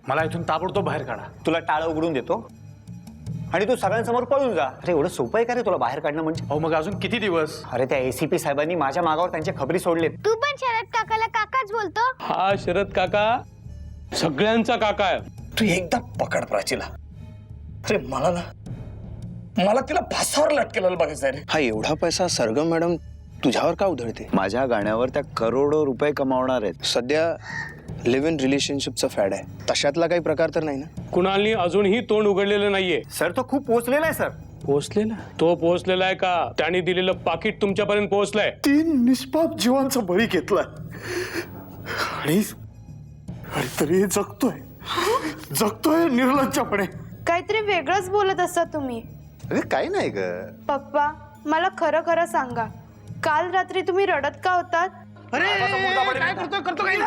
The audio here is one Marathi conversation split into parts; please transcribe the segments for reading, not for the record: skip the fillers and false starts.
मला इथून ताबडतोब बाहेर काढा. तुला टाळ उघडून देतो आणि तू सगळ्यांसमोर पळून जा. अरे एवढं सोपं आहे का रे तुला बाहेर काढणं म्हणजे? अहो मग अजून किती दिवस? अरे त्या एसीपी साहेबांनी माझ्या मागावर त्यांच्या खबरी सोडलेत. तू पण शरद काकाला काकाच बोलतो? हा शरद काका सगळ्यांचा काका आहे. तू एकदा पकड प्राचीला. अरे मला तिला फासावर लटकेला बघायचं रे. हा एवढा पैसा सरगम मॅडम तुझ्यावर का उधळते? माझ्या गाण्यावर त्या करोडो रुपये कमावणार आहेत. सध्या लिव्ह इन रिलेशनशिपचा फॅड आहे, तशातला काही प्रकार तर नाही ना? कुणालनी अजूनही तोंड उघडलेलं नाहीये. सर तो खूप पोहोचलेला आहे सर. पोहोचलेला? तो पोहोचलेला आहे का? त्याने दिलेलं पाकिट तुमच्यापर्यंत पोहोचलंय? 3 निष्पाप जीवांचा बळी घेतलाय आणि तरी जगतोय निर्लज्जपणे. काहीतरी वेगळंच बोलत असता तुम्ही. अरे काय नाही ग. पप्पा मला खरं खरं सांगा, काल रात्री तुम्ही रडत का होतात? काय करतो काही.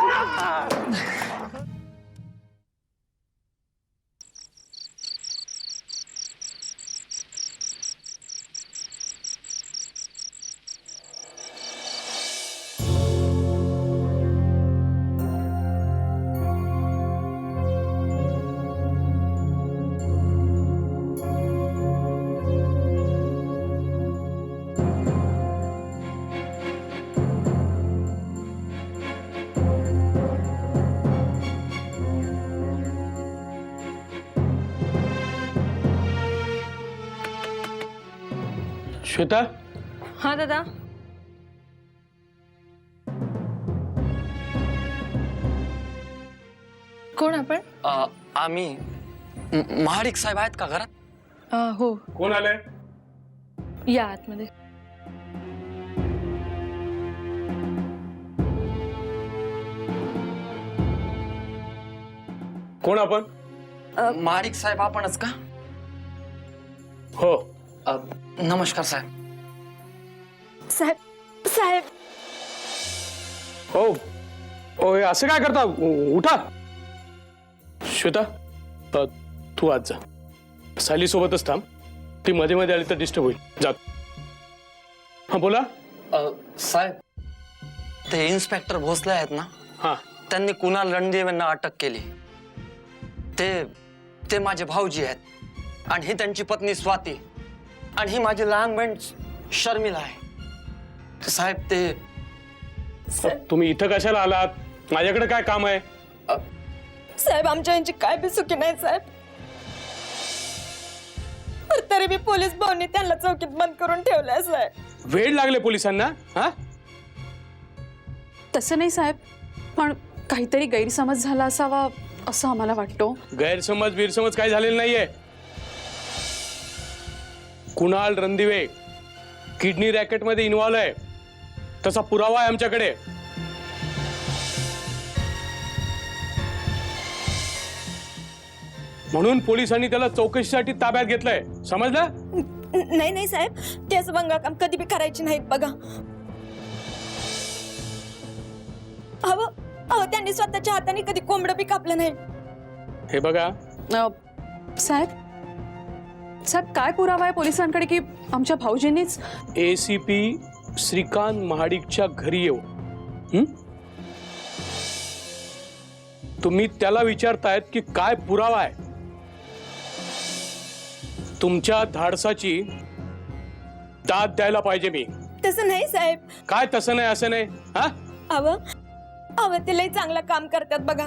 श्वेता. हाँ दादा. कोण आपण? आम्ही महाडिक साहेब आहेत का घरात? हो. कोण आलंय? या आतमध्ये. कोण आपण? महाडिक साहेब आपणच का? हो. नमस्कार साहेब. साहेब हो हो, हे असं काय करता? उठा. श्वेता तू आज जा. सायली सोबतच थांब. ती मध्ये मध्ये आली तर डिस्टर्ब होईल. जा. हा बोला. साहेब ते इन्स्पेक्टर भोसले आहेत ना, हा त्यांनी कुणाल रणदेवांना अटक केली. ते माझे भाऊजी आहेत आणि ही त्यांची पत्नी स्वाती आणि ही माझी लहान बहीण शर्मिला आहे. साहेब ते तुम्ही इथं कशाला आलात? माझ्याकडे काय काम आहे? साहेब आमच्या यांची काय बी चुकी नाही साहेब. तरी बी पोलीस भाऊंनी त्यांना चौकीत बंद करून ठेवलंय साहेब. वेळ लागले पोलिसांना? हा तसं नाही साहेब, पण काहीतरी गैरसमज झाला असावा असं आम्हाला वाटतो. गैरसमज काय झालेलं नाहीये. कुणाल रणदिवे किडनी रॅकेट मध्ये इन्व्हॉल्व आहे, तसा पुरावा आहे आमच्याकडे. म्हणून पोलिसांनी त्याला चौकशीसाठी ताब्यात घेतलंय. समजलं? नाही साहेब, ते असं बंगा काम कधी बी करायची नाहीत बघा. अहो त्यांनी स्वतःच्या हाताने कधी कोंबडं बी कापलं नाही. हे बघा साहेब काय पुरावा आहे पोलिसांकडे की आमच्या भाऊजींनीच? एसीपी श्रीकांत महाडिकच्या घरी येऊ तुम्ही त्याला विचारतायत की काय पुरावा आहे. तुमच्या धाडसाची दाद द्यायला पाहिजे मी. तसं नाही साहेब. काय तसं नाही असं नाही हा? अव ते लय चांगलं काम करतात बघा.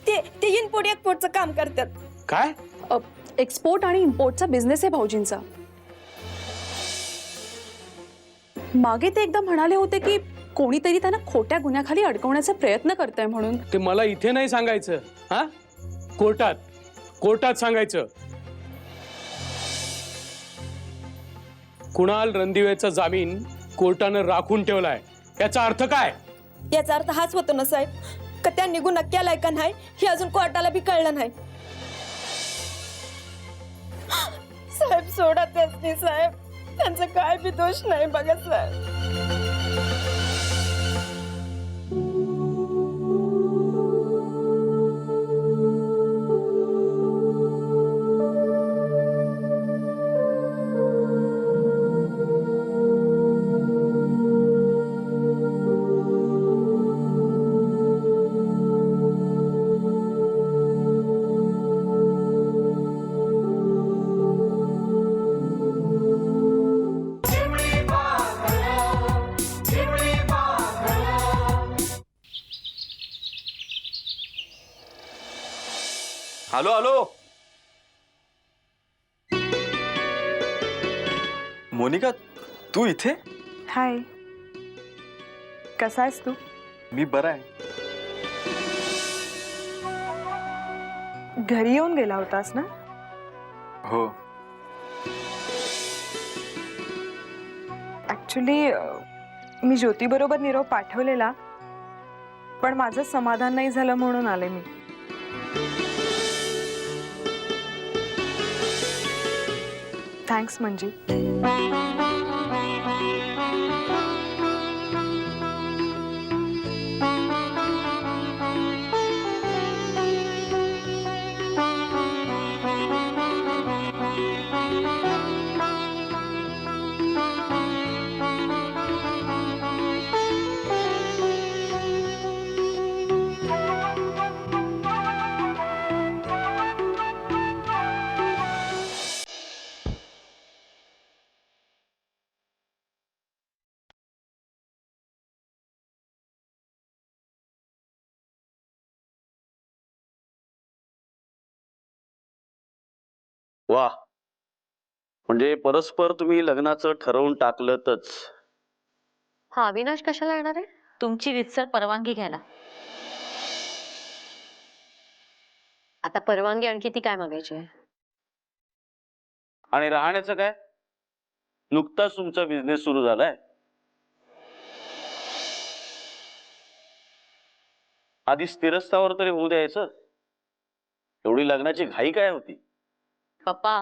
ते इनपुट एक्सपोर्टचं काम करतात. काय एक्सपोर्ट आणि इम्पोर्टचा बिझनेस आहे भाऊजींचा. मागे ते एकदा म्हणाले होते की कोणीतरी त्यांना खोट्या गुन्ह्याखाली अडकवण्याचा प्रयत्न करताय म्हणून. ते मला इथे नाही सांगायचं हा, कोर्टात सांगायचं. कुणाल रणदिवेचा जामीन कोर्टानं राखून ठेवलाय, याचा अर्थ काय? याचा अर्थ हाच होतो ना साहेब, का त्यांनी गुन्हा केलाय का नाही हे अजून कोर्टाला बी कळलं नाही. साहेब सोडा त्यासनी साहेब, त्यांचा काय बी दोष नाही बघा साहेब. हॅलो हॅलो मोनिका, तू इथे? हाय, कसा आहेस तू? मी बरा आहे. घरी येऊन गेला होतास ना? हो. ऍक्च्युली मी ज्योती बरोबर निरोप पाठवलेला, पण माझं समाधान नाही झालं म्हणून आले मी. थँक्स मंजी. वा, म्हणजे परस्पर तुम्ही लग्नाचं ठरवून टाकलंतच. हा, अविनाश कशाला येणार आहे? तुमची रितसर परवानगी घ्यायला. आता परवानगी आणखी ती काय मागायची आहे? आणि राहण्याचं काय? नुकताच तुमचा बिझनेस सुरू झालाय. आधी स्थिरस्थावर तरी होऊ द्यायचं. एवढी लग्नाची घाई काय होती? पप्पा,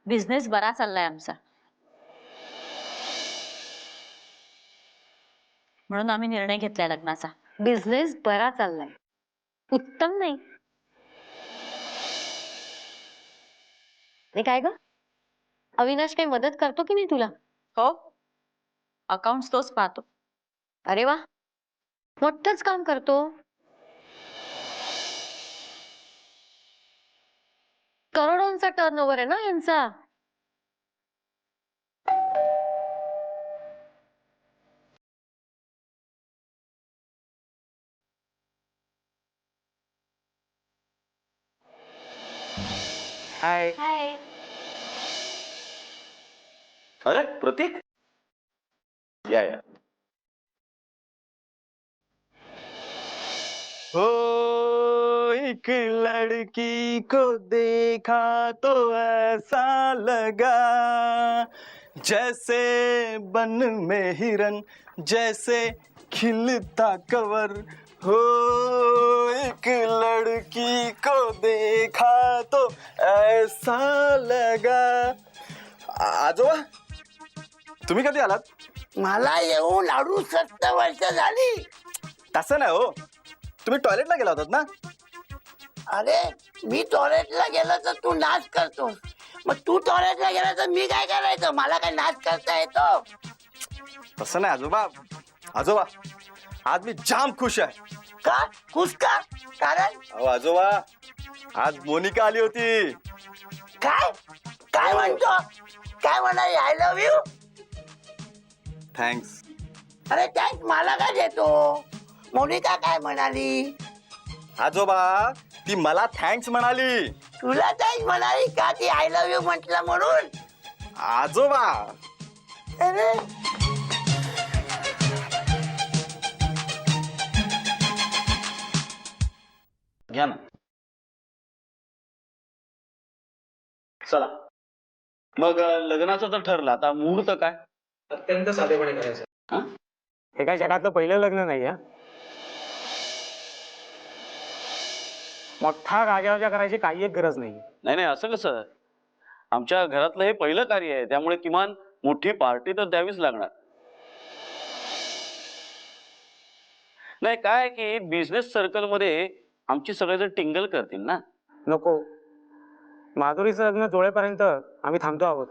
बिझनेस बरा चाललाय आमचा, म्हणून आम्ही निर्णय घेतलाय लग्नाचा. बिझनेस बरा चाललाय, उत्तम नाही? काय ग, अविनाश काही मदत करतो की नाही तुला? हो, अकाउंट तोच पाहतो. अरे वा, मोठंच काम करतो. करोडोंचा टर्नओव्हर आहे ना यांचा. हाय. हाय. अरे प्रतीक, या या. हो, एक लड़की को देखा तो ऐसा लगा जैसे बन में हिरन, जैसे खिलता कवर. हो, एक लड़की को देखा तो ऐसा लगा. आजोबा, तुम्ही कधी आलात? मला येऊन 68 वर्ष झाली. तसं नाही हो, तुम्ही टॉयलेटला गेला होतात ना? अरे मी टॉयलेटला गेलो तर तू नाच करतो, मग तू टॉयलेटला गेला तर मी काय करायचं? मला काय नाच करता येतो? तसं नाही आजोबा. आजोबा, आज मी जाम खुश आहे. का खुश का कारण अहो आजोबा, आज मोनिका आली होती. काय काय म्हणतो काय म्हणाली आय लव्ह यू थँक्स. अरे थँक्स मला काय देतो मोनिका काय म्हणाली आजोबा, ती मला थँक्स म्हणाली. तुला थँक्स म्हणाली का ती आय लव्ह यू म्हटलं म्हणून आजोबा, अरे घ्या ना. चला मग लग्नाचं तर ठरलं, आता मुहूर्त काय? अत्यंत साधेपणे करायचं. हा? हे काय जगातलं पहिलं लग्न नाही हा. मोठा गाजावाजा करायची काही एक गरज नाही. नाही नाही, असं कसं? आमच्या घरातलं हे पहिलं कार्य आहे, त्यामुळे किमान मोठी पार्टी तर द्यावीच लागणार. नाही काय की बिझनेस सर्कल मध्ये आमची सगळेजण टिंगल करतील ना. नको, माधुरीचं लग्न जोडेपर्यंत आम्ही थांबतो आहोत.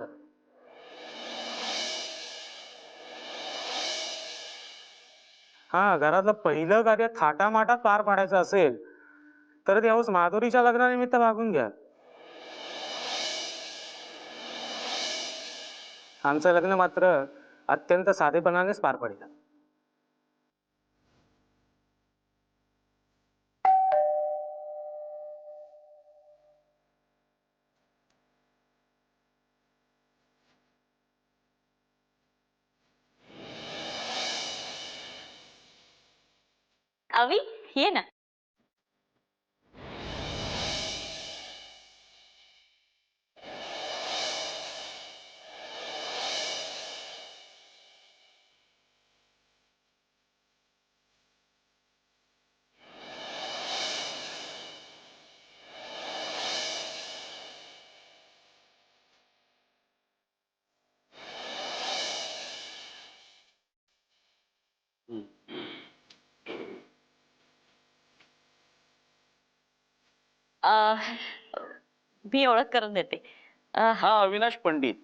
हा, घरातलं पहिलं कार्य थाटामाटात पार पाडायचं असेल तर त्यावेळेस माधुरीच्या लग्नानिमित्त भागून घ्या. आमचं लग्न मात्र अत्यंत साधेपणानेच पार पडेल. अवी ये ना. मी ओळख करून देते. हा अविनाश पंडित.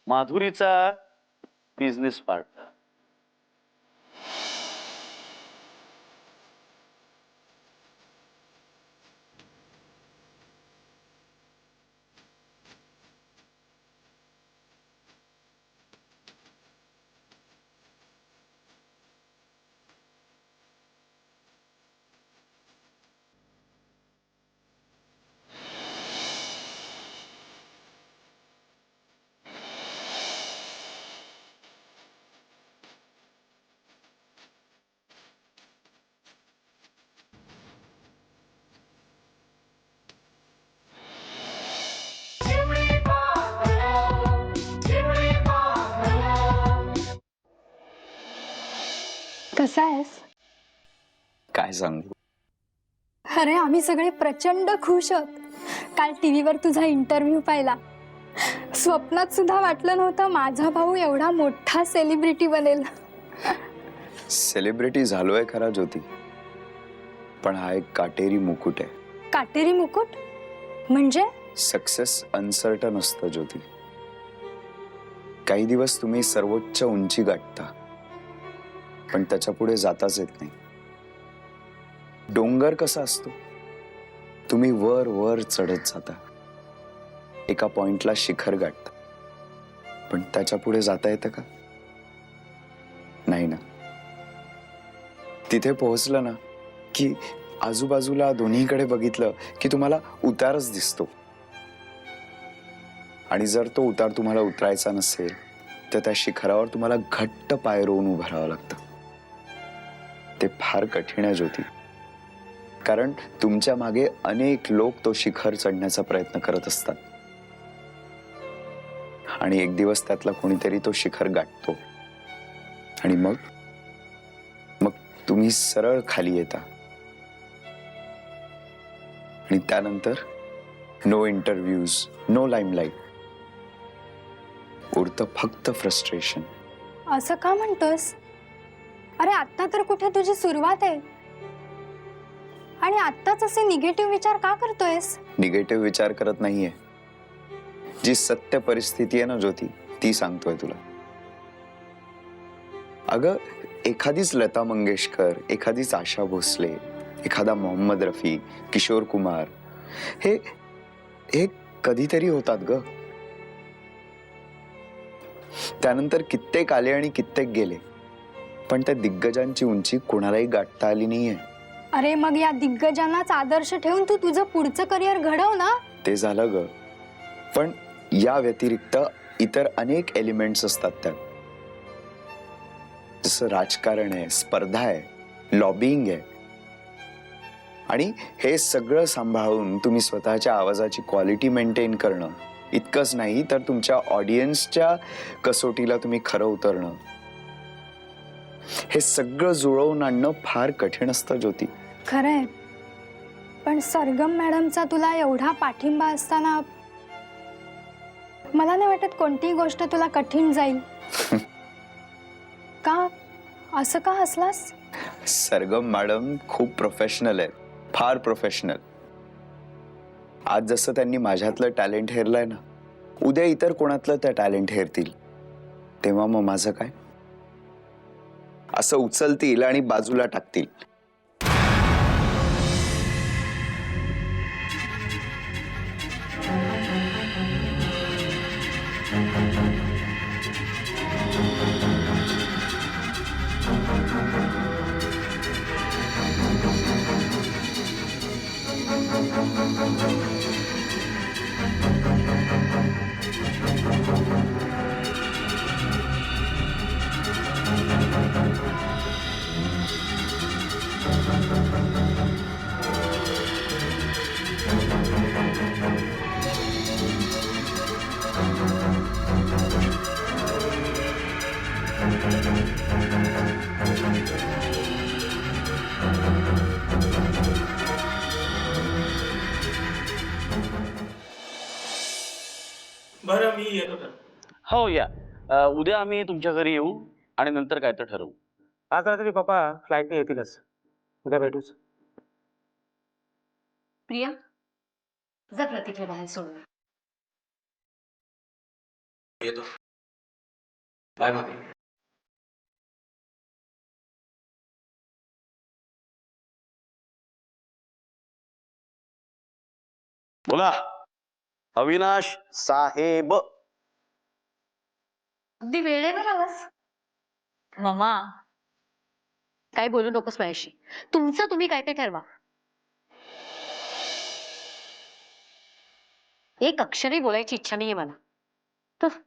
माधुरीचा बिझनेस पार्टनर. कसा आहेस? काय सांगू? अरे आम्ही सगळे प्रचंड खुश आहोत. काल टीव्हीवर तुझा इंटरव्ह्यू पाहिला. स्वप्नात सुद्धा वाटलं नव्हतं माझा भाऊ एवढा मोठा सेलिब्रिटी बनेल. सेलिब्रिटी झालोय खरा ज्योती, पण हा एक काटेरी मुकुट आहे. काटेरी मुकुट म्हणजे? सक्सेस अनसर्टन असतं ज्योती. काही दिवस तुम्ही सर्वोच्च उंची गाठता, पण त्याच्या पुढे जाताच येत नाही. डोंगर कसा असतो, तुम्ही वर वर चढत जाता, एका पॉइंटला शिखर गाठता, पण त्याच्या पुढे जाता येतं का? नाही ना. तिथे पोहोचलं ना की आजूबाजूला दोन्हीकडे बघितलं की तुम्हाला उतारच दिसतो. आणि जर तो उतार तुम्हाला उतरायचा नसेल तर त्या शिखरावर तुम्हाला घट्ट पाय रोवून उभं राहावं लागतं. ते फार कठीण आहे ज्योती, कारण तुमच्या मागे अनेक लोक तो शिखर चढण्याचा प्रयत्न करत असतात. आणि एक दिवस त्यातला कोणीतरी तो शिखर गाठतो आणि मग तुम्ही सरळ खाली येता. आणि त्यानंतर नो इंटरव्ह्यूज, नो लाईमलाईट, उरतं फक्त फ्रस्ट्रेशन. असं का म्हणतोस? अरे आता तर कुठे तुझी सुरुवात आहे आणि आत्ताच असे निगेटिव्ह विचार का करतोयस? निगेटिव्ह विचार करत नाहीये, जी सत्य परिस्थिती आहे ना ज्योती, ती सांगतोय तुला. अगं एखादीच लता मंगेशकर, एखादीच आशा भोसले, एखादा मोहम्मद रफी, किशोर कुमार, हे हे कधीतरी होतात ग. त्यानंतर कित्येक आले आणि कित्येक गेले, पण त्या दिग्गजांची उंची कोणालाही गाठता आली नाहीये. अरे मग या दिग्गजांनाच आदर्श ठेवून तू तुझं पुढचं करिअर घडव ना. ते झालं ग, पण या व्यतिरिक्त इतर अनेक एलिमेंट्स असतात त्यात. जसं राजकारण आहे, स्पर्धा आहे, लॉबिंग आहे. आणि हे सगळं सांभाळून तुम्ही स्वतःच्या आवाजाची क्वालिटी मेंटेन करणं इतकंच नाही, तर तुमच्या ऑडियन्सच्या कसोटीला तुम्ही खरं उतरणं, हे सगळं जुळवून आणणं फार कठीण असतं ज्योती. खरंय, पण सरगम मॅडमचा तुला एवढा पाठिंबा असताना मला नाही वाटत कोणतीही गोष्ट तुला कठीण जाईल. का असं का हसलास? सरगम मॅडम खूप प्रोफेशनल आहेत, फार प्रोफेशनल. आज जसं त्यांनी माझ्यातलं टॅलेंट हेरलंय ना, उद्या इतर कोणातलं त्या टॅलेंट हेरतील. तेव्हा मग माझं काय? असं उचलतील आणि बाजूला टाकतील. बरं मी येतो तर. हो या. उद्या आम्ही तुमच्या घरी येऊ आणि नंतर काय तर ठरवू. आज रात्री पप्पा फ्लाईटने येतीलच. उद्या भेटूच. प्रिया, जा प्रतीकला बाहेर सोडून. येतो. बाय मामी. बोला. अविनाश साहेब. अगदी वेळेवर आवाज. मामा, काय बोलू नकोस माझ्याशी. तुमचं तुम्ही काय ते ठरवा. एक अक्षरही बोलायची इच्छा नाहीये मला. तर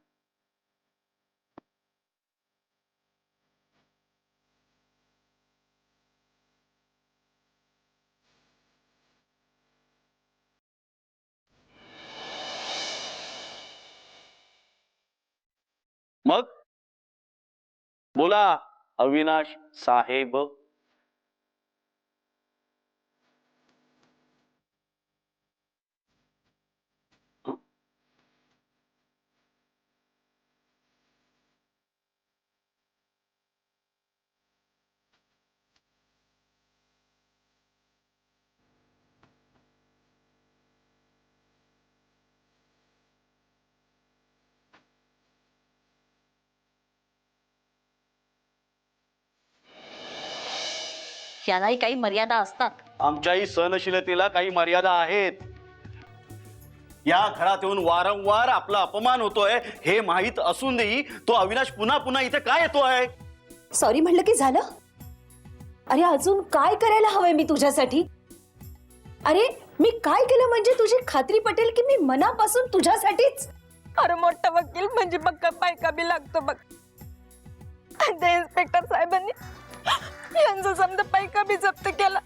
मग बोला. अविनाश साहेब. यालाही काही मर्यादा असतात. आमच्याही सहनशीलतेला काही मर्यादा आहेत. या घरात येऊन वारंवार आपला अपमान होतोय हे माहीत असूनही तो अविनाश पुन्हा पुन्हा इथे काय येतोय? सॉरी म्हणलं की झालं? अरे अजून काय करायला हवंय मी तुझ्यासाठी? अरे मी काय केलं म्हणजे तुझी खात्री पटेल की मी मनापासून तुझ्यासाठीच? अरे मोठा वकील म्हणजे पक्का पायका बी लागतो बघ. त्या इन्स्पेक्टर साहेबांनी यांचा समजा पैका बी जप्त केला.